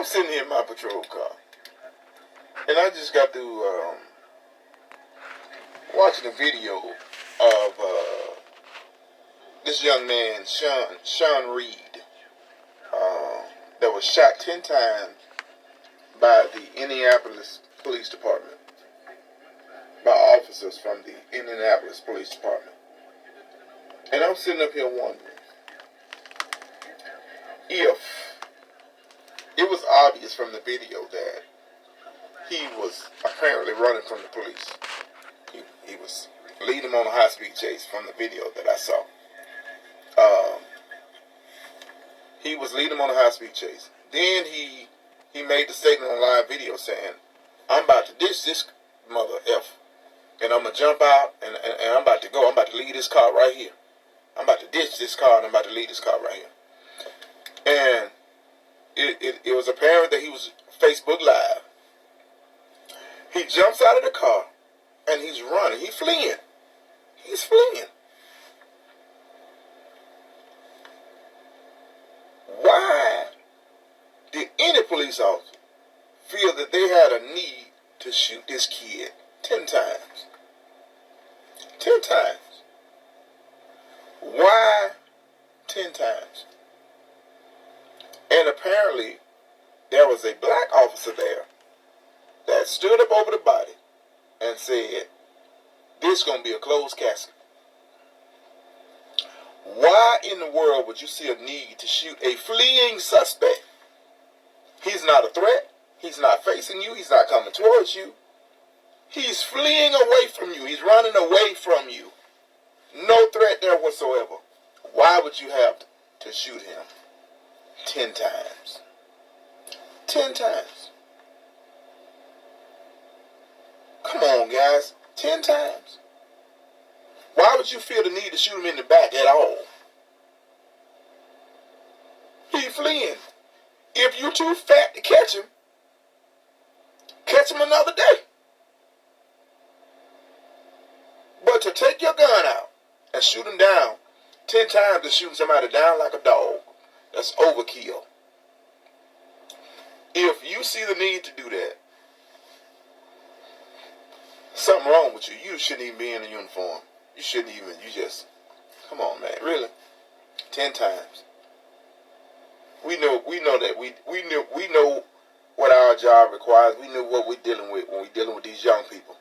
I'm sitting here in my patrol car, and I just got through watching a video of this young man, Sean Reed, that was shot 10 times by the Indianapolis Police Department, by officers from the Indianapolis Police Department. And I'm sitting up here wondering if it was obvious from the video that he was apparently running from the police. He was leading them on a high-speed chase from the video that I saw. He was leading them on a high-speed chase. Then he made the statement on live video saying, I'm about to ditch this mother F, and I'm going to jump out, and I'm about to go. I'm about to leave this car right here. I'm about to ditch this car, and I'm about to leave this car right here. And it was apparent that he was Facebook Live. He jumps out of the car, and he's running. He's fleeing. He's fleeing. Why did any police officer feel that they had a need to shoot this kid 10 times? 10 times. Why 10 times? And apparently, there was a black officer there that stood up over the body and said, this is going to be a closed casket. Why in the world would you see a need to shoot a fleeing suspect? He's not a threat. He's not facing you. He's not coming towards you. He's fleeing away from you. He's running away from you. No threat there whatsoever. Why would you have to shoot him 10 times? 10 times. Come on, guys. 10 times. Why would you feel the need to shoot him in the back at all? He's fleeing. If you're too fat to catch him another day. But to take your gun out and shoot him down 10 times is shooting somebody down like a dog. That's overkill. If you see the need to do that, something wrong with you. You shouldn't even be in a uniform. You shouldn't even, come on, man, really? 10 times. We know that we know what our job requires. We know what we're dealing with when we're dealing with these young people.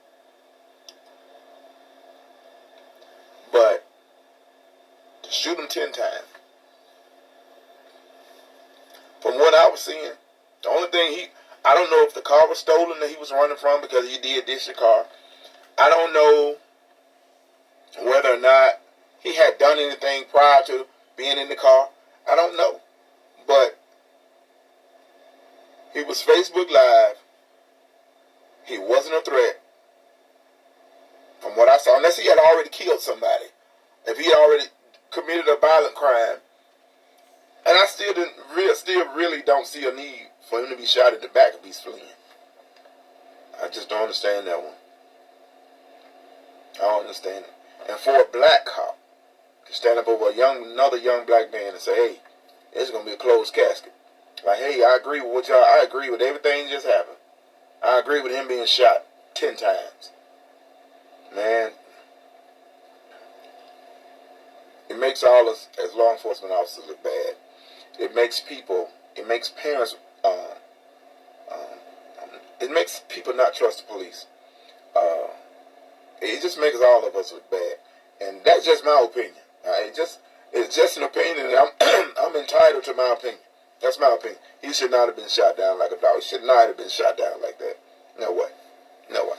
But to shoot them 10 times, from what I was seeing, the only thing I don't know if the car was stolen that he was running from because he did ditch the car. I don't know whether or not he had done anything prior to being in the car. I don't know. But he was Facebook Live. He wasn't a threat. From what I saw, unless he had already killed somebody. If he had already committed a violent crime. And I still really don't see a need for him to be shot in the back if he's fleeing. I just don't understand that one. I don't understand it. And for a black cop to stand up over another young black man and say, hey, it's going to be a closed casket. Like, hey, I agree with I agree with everything just happened. I agree with him being shot 10 times. Man, it makes all us as law enforcement officers look bad. It makes parents, it makes people not trust the police. It just makes all of us look bad. And that's just my opinion. It's just an opinion, and I'm entitled to my opinion. That's my opinion. He should not have been shot down like a dog. He should not have been shot down like that. No way. No way.